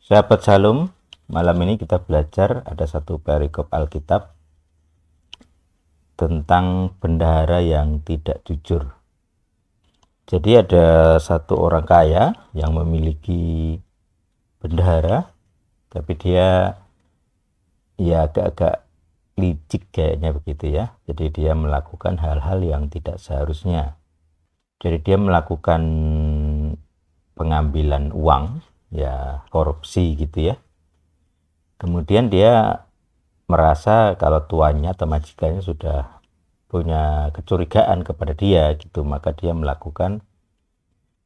Sahabat Shalom, malam ini kita belajar ada satu perikop Alkitab tentang bendahara yang tidak jujur. Jadi ada satu orang kaya yang memiliki bendahara, tapi dia ya agak-agak licik kayaknya begitu ya. Jadi dia melakukan hal-hal yang tidak seharusnya. Jadi dia melakukan pengambilan uang, ya korupsi gitu ya. Kemudian dia merasa kalau tuannya atau majikannya sudah punya kecurigaan kepada dia gitu, maka dia melakukan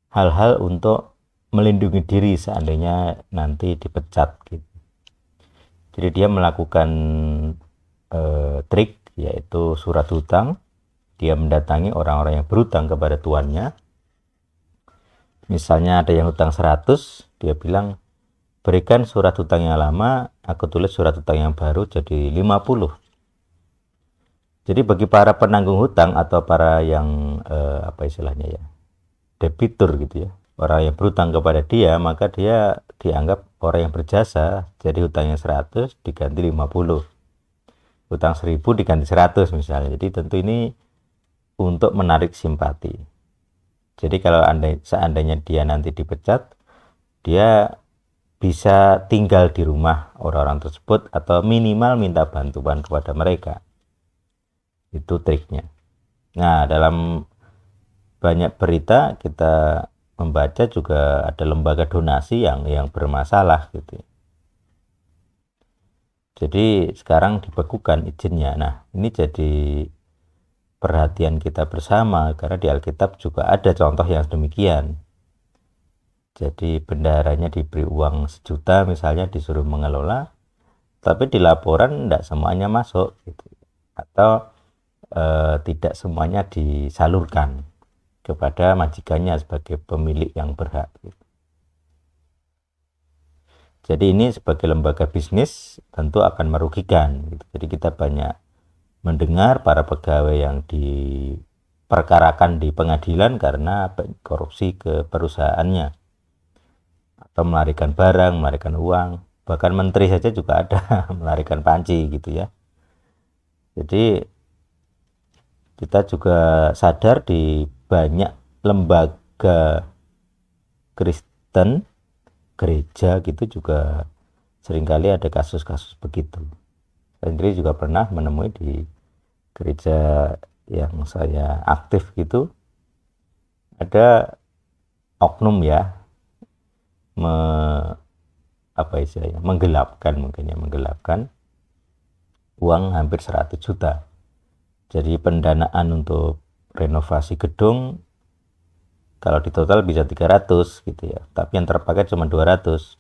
hal-hal untuk melindungi diri seandainya nanti dipecat gitu. Jadi dia melakukan trik, yaitu surat hutang. Dia mendatangi orang-orang yang berhutang kepada tuannya. Misalnya ada yang hutang 100, dia bilang, berikan surat hutang yang lama, aku tulis surat hutang yang baru jadi 50. Jadi bagi para penanggung hutang atau para yang apa istilahnya ya, debitur gitu ya, orang yang berhutang kepada dia, maka dia dianggap orang yang berjasa. Jadi hutangnya 100 diganti 50, hutang 1000 diganti 100 misalnya. Jadi tentu ini untuk menarik simpati. Jadi kalau seandainya dia nanti dipecat, dia bisa tinggal di rumah orang-orang tersebut atau minimal minta bantuan kepada mereka. Itu triknya. Nah, dalam banyak berita kita membaca juga ada lembaga donasi yang bermasalah gitu. Jadi sekarang dibekukan izinnya. Nah, ini jadi perhatian kita bersama karena di Alkitab juga ada contoh yang demikian. Jadi bendaharanya diberi uang 1 juta misalnya, disuruh mengelola, tapi di laporan tidak semuanya masuk gitu. Atau tidak semuanya disalurkan kepada majikannya sebagai pemilik yang berhak gitu. Jadi ini sebagai lembaga bisnis tentu akan merugikan gitu. Jadi kita banyak mendengar para pegawai yang diperkarakan di pengadilan karena korupsi ke perusahaannya atau melarikan barang, melarikan uang. Bahkan menteri saja juga ada melarikan panci gitu ya. Jadi kita juga sadar di banyak lembaga Kristen, gereja gitu juga seringkali ada kasus-kasus begitu. Saya sendiri juga pernah menemui di gereja yang saya aktif gitu, ada oknum ya, menggelapkan uang hampir 100 juta. Jadi pendanaan untuk renovasi gedung kalau di total bisa 300 gitu ya, tapi yang terpakai cuma 200.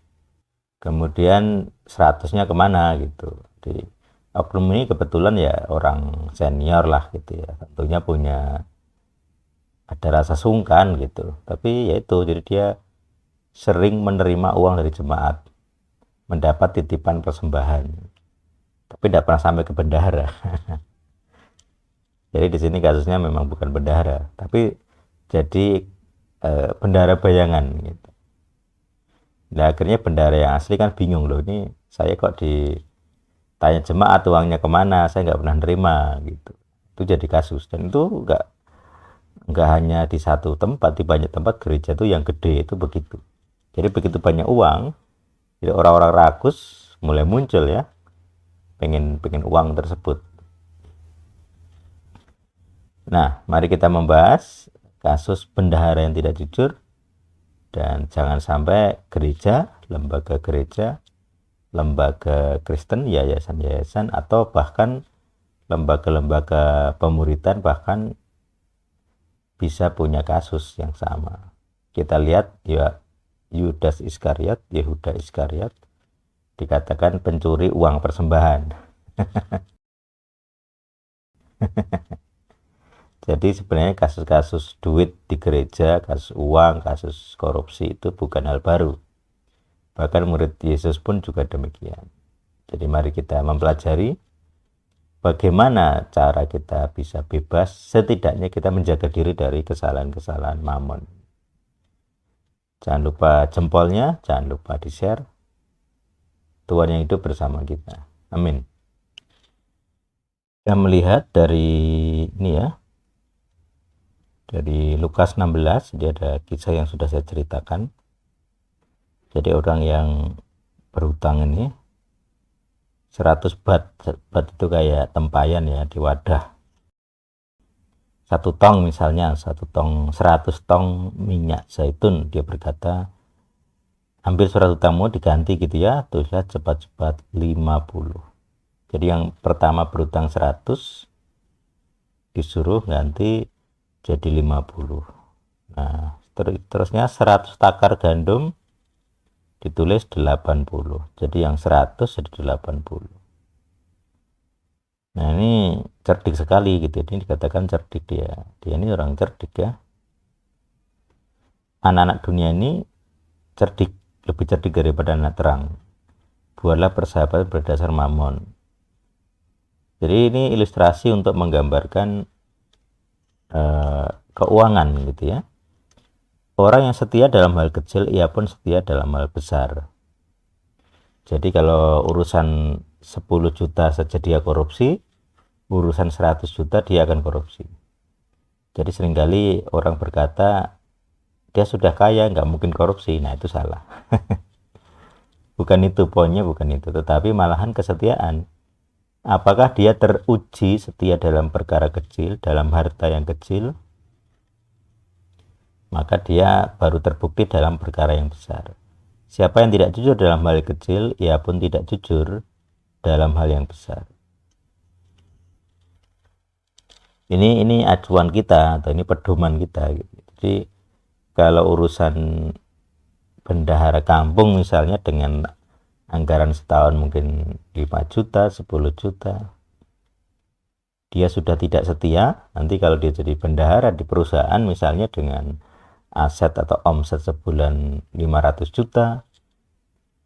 Kemudian 100-nya kemana gitu. Jadi oknum ini kebetulan ya orang senior lah gitu ya, tentunya punya ada rasa sungkan gitu. Tapi ya itu, jadi dia sering menerima uang dari jemaat, mendapat titipan persembahan, tapi tidak pernah sampai ke bendahara. Jadi di sini kasusnya memang bukan bendahara, tapi jadi bendahara bayangan gitu. Nah akhirnya bendahara yang asli kan bingung, loh ini saya kok ditanya jemaat uangnya kemana, saya nggak pernah nerima gitu. Itu jadi kasus, dan itu nggak hanya di satu tempat, di banyak tempat gereja itu yang gede itu begitu. Jadi begitu banyak uang, jadi orang-orang rakus mulai muncul ya, pengen uang tersebut. Nah, mari kita membahas kasus bendahara yang tidak jujur, dan jangan sampai gereja, lembaga Kristen, yayasan-yayasan, atau bahkan lembaga-lembaga pemuritan bahkan bisa punya kasus yang sama. Kita lihat ya, Yehuda Iskariot dikatakan pencuri uang persembahan. Jadi sebenarnya kasus-kasus duit di gereja, kasus uang, kasus korupsi itu bukan hal baru. Bahkan murid Yesus pun juga demikian. Jadi mari kita mempelajari bagaimana cara kita bisa bebas, setidaknya kita menjaga diri dari kesalahan-kesalahan mamon. Jangan lupa jempolnya, jangan lupa di-share. Tuhan yang hidup bersama kita. Amin. Kita melihat dari ini ya, dari Lukas 16, dia ada kisah yang sudah saya ceritakan. Jadi orang yang berhutang ini 100 bat itu kayak tempayan ya di wadah. 1 tong misalnya, 100 tong minyak zaitun. Dia berkata, ambil surat hutangmu diganti gitu ya, tulislah cepat-cepat 50. Jadi yang pertama berhutang 100 disuruh ganti jadi 50. Nah, terusnya 100 takar gandum ditulis 80. Jadi yang 100 jadi 80. Nah, ini cerdik sekali gitu. Ini dikatakan cerdik dia. Dia ini orang cerdik ya. Anak-anak dunia ini cerdik, lebih cerdik daripada anak terang. Buatlah persahabatan berdasar mamon. Jadi ini ilustrasi untuk menggambarkan keuangan gitu ya. Orang yang setia dalam hal kecil, ia pun setia dalam hal besar. Jadi kalau urusan 10 juta saja dia korupsi, urusan 100 juta dia akan korupsi. Jadi seringkali orang berkata, dia sudah kaya, nggak mungkin korupsi. Nah, itu salah. Bukan itu poinnya, bukan itu. Tetapi malahan kesetiaan. Apakah dia teruji setia dalam perkara kecil, dalam harta yang kecil, maka dia baru terbukti dalam perkara yang besar. Siapa yang tidak jujur dalam hal yang kecil, ia pun tidak jujur dalam hal yang besar. Ini acuan kita, atau ini pedoman kita. Jadi kalau urusan bendahara kampung misalnya dengan anggaran setahun mungkin 5 juta, 10 juta, dia sudah tidak setia. Nanti kalau dia jadi bendahara di perusahaan misalnya dengan aset atau omset sebulan 500 juta,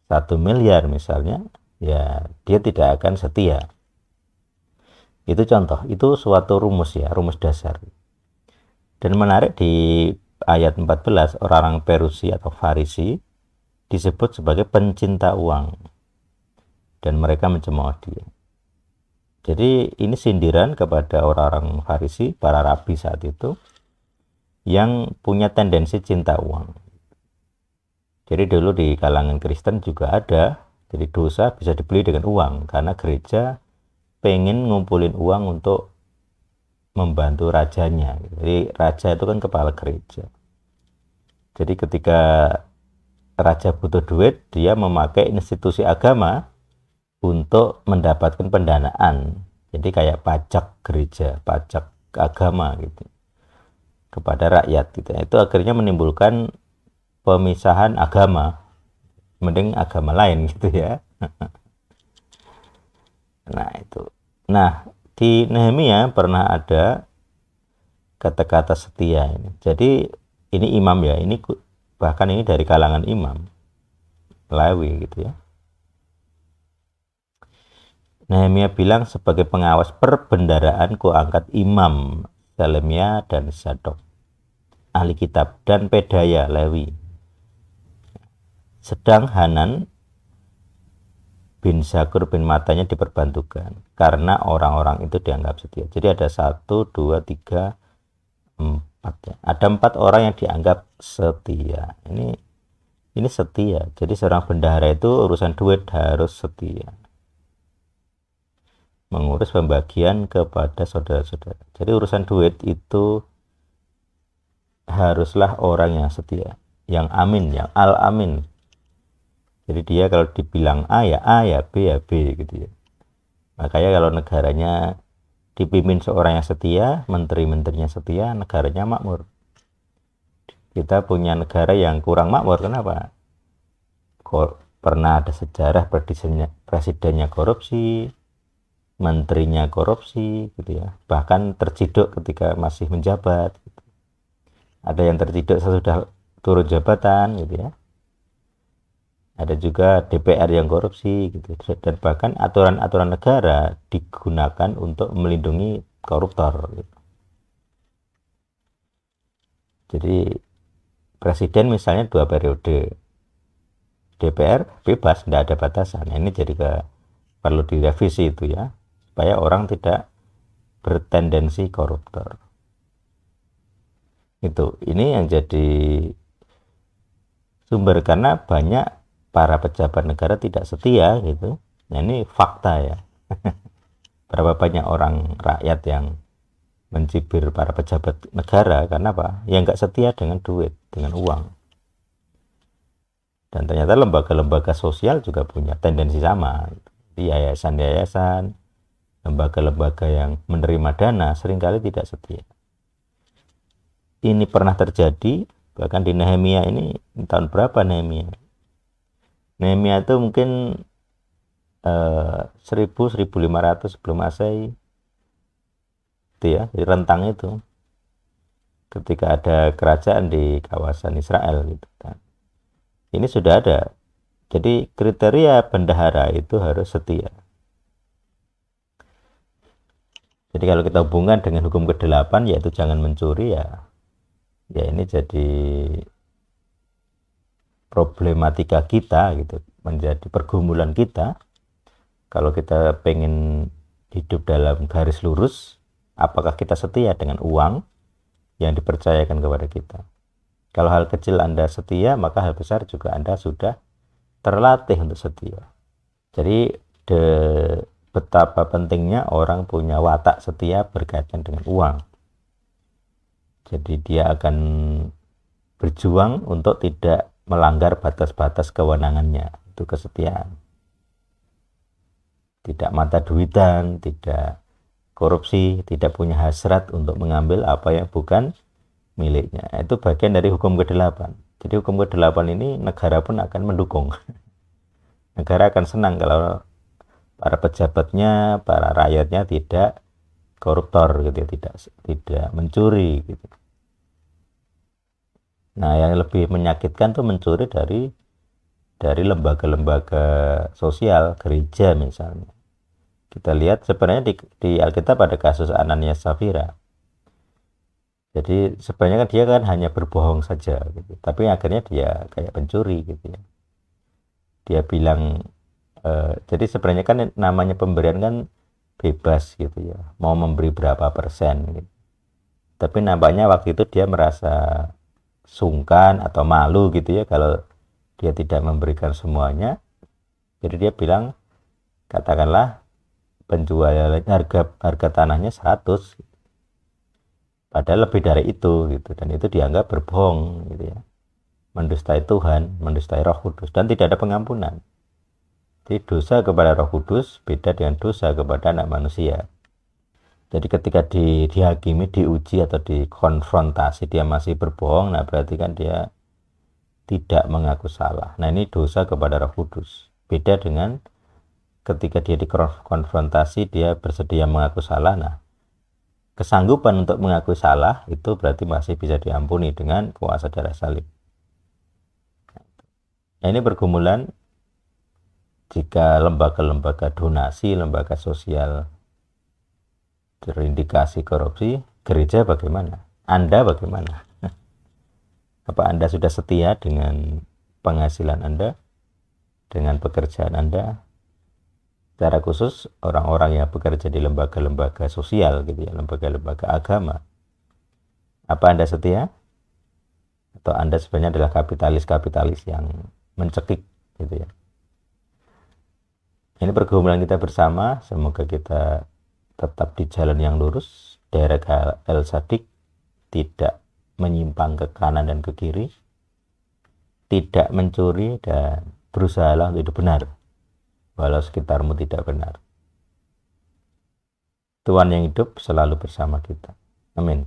1 miliar misalnya, ya dia tidak akan setia. Itu contoh, itu suatu rumus ya, rumus dasar. Dan menarik di ayat 14, orang-orang Perusi atau Farisi disebut sebagai pencinta uang. Dan mereka mencemooh dia. Jadi ini sindiran kepada orang-orang Farisi, para rabi saat itu, yang punya tendensi cinta uang. Jadi dulu di kalangan Kristen juga ada, jadi dosa bisa dibeli dengan uang, karena gereja pengen ngumpulin uang untuk membantu rajanya. Jadi raja itu kan kepala gereja. Jadi ketika raja butuh duit, dia memakai institusi agama untuk mendapatkan pendanaan. Jadi kayak pajak gereja, pajak agama gitu kepada rakyat gitu. Itu akhirnya menimbulkan pemisahan agama. Mending agama lain gitu ya. Nah, itu. Nah, di Nehemia pernah ada kata-kata setia ini. Jadi ini imam ya, ini bahkan ini dari kalangan imam Lewi gitu ya. Nehemia bilang, sebagai pengawas perbendaraan ku angkat imam Selemia dan Zadok, ahli kitab, dan Pedaya Lewi. Sedang Hanan bin Zakur bin Matanya diperbantukan karena orang-orang itu dianggap setia. Jadi ada 1, 2, 3, 4 ya. Ada 4 orang yang dianggap setia. Ini setia. Jadi seorang bendahara itu urusan duit harus setia. Mengurus pembagian kepada saudara-saudara. Jadi urusan duit itu haruslah orang yang setia, yang amin, yang al-amin. Jadi dia kalau dibilang A ya B ya B gitu ya. Makanya kalau negaranya dipimpin seorang yang setia, menteri-menterinya setia, negaranya makmur. Kita punya negara yang kurang makmur, kenapa? Pernah ada sejarah presidennya korupsi, menterinya korupsi gitu ya. Bahkan terciduk ketika masih menjabat gitu. Ada yang terciduk sesudah turun jabatan gitu ya. Ada juga DPR yang korupsi gitu. Dan bahkan aturan-aturan negara digunakan untuk melindungi koruptor gitu. Jadi presiden misalnya 2 periode, DPR bebas, tidak ada batasan. Ini jadi perlu direvisi itu ya, supaya orang tidak bertendensi koruptor. Ini yang jadi sumber, karena banyak para pejabat negara tidak setia gitu. Nah, ini fakta ya. Berapa banyak orang rakyat yang mencibir para pejabat negara karena apa? Yang nggak setia dengan duit, dengan uang. Dan ternyata lembaga-lembaga sosial juga punya tendensi sama. Di yayasan-yayasan, lembaga-lembaga yang menerima dana seringkali tidak setia. Ini pernah terjadi bahkan di Nehemia ini. Tahun berapa Nehemia? Nehemia itu mungkin 1000-1500 sebelum Masehi. Itu ya, di rentang itu. Ketika ada kerajaan di kawasan Israel gitu kan. Ini sudah ada. Jadi kriteria bendahara itu harus setia. Jadi kalau kita hubungkan dengan hukum ke-8 yaitu jangan mencuri ya ini jadi problematika kita gitu, menjadi pergumulan kita. Kalau kita pengen hidup dalam garis lurus, apakah kita setia dengan uang yang dipercayakan kepada kita? Kalau hal kecil Anda setia, maka hal besar juga Anda sudah terlatih untuk setia. Jadi betapa pentingnya orang punya watak setia berkaitan dengan uang. Jadi dia akan berjuang untuk tidak melanggar batas-batas kewenangannya. Itu kesetiaan. Tidak mata duitan, tidak korupsi, tidak punya hasrat untuk mengambil apa yang bukan miliknya. Itu bagian dari hukum ke-8. Jadi hukum ke-8 ini negara pun akan mendukung. Negara akan senang kalau para pejabatnya, para rakyatnya tidak koruptor gitu, tidak mencuri gitu. Nah, yang lebih menyakitkan tuh mencuri dari lembaga-lembaga sosial, gereja misalnya. Kita lihat sebenarnya di Alkitab ada kasus Ananias Safira. Jadi sebenarnya kan dia kan hanya berbohong saja gitu. Tapi akhirnya dia kayak pencuri gitu ya. Dia bilang jadi sebenarnya kan namanya pemberian kan bebas gitu ya. Mau memberi berapa persen gitu. Tapi nampaknya waktu itu dia merasa sungkan atau malu gitu ya kalau dia tidak memberikan semuanya. Jadi dia bilang katakanlah penjualan harga tanahnya 100. Padahal lebih dari itu gitu, dan itu dianggap berbohong gitu ya, mendustai Tuhan, mendustai Roh Kudus, dan tidak ada pengampunan. Jadi dosa kepada Roh Kudus beda dengan dosa kepada anak manusia. Jadi ketika dihakimi, diuji atau dikonfrontasi dia masih berbohong, nah berarti kan dia tidak mengaku salah. Nah ini dosa kepada Roh Kudus. Beda dengan ketika dia dikonfrontasi dia bersedia mengaku salah. Nah kesanggupan untuk mengakui salah itu berarti masih bisa diampuni dengan kuasa darah salib. Nah, ini pergumulan jika lembaga-lembaga donasi, lembaga sosial terindikasi korupsi, gereja bagaimana? Anda bagaimana? Apa Anda sudah setia dengan penghasilan Anda, dengan pekerjaan Anda? Secara khusus orang-orang yang bekerja di lembaga-lembaga sosial gitu ya, lembaga-lembaga agama. Apa Anda setia? Atau Anda sebenarnya adalah kapitalis-kapitalis yang mencekik gitu ya. Ini pergumulan kita bersama, semoga kita tetap di jalan yang lurus, derek El Sadik, tidak menyimpang ke kanan dan ke kiri, tidak mencuri, dan berusahalah untuk hidup benar walau sekitarmu tidak benar. Tuhan yang hidup selalu bersama kita. Amin.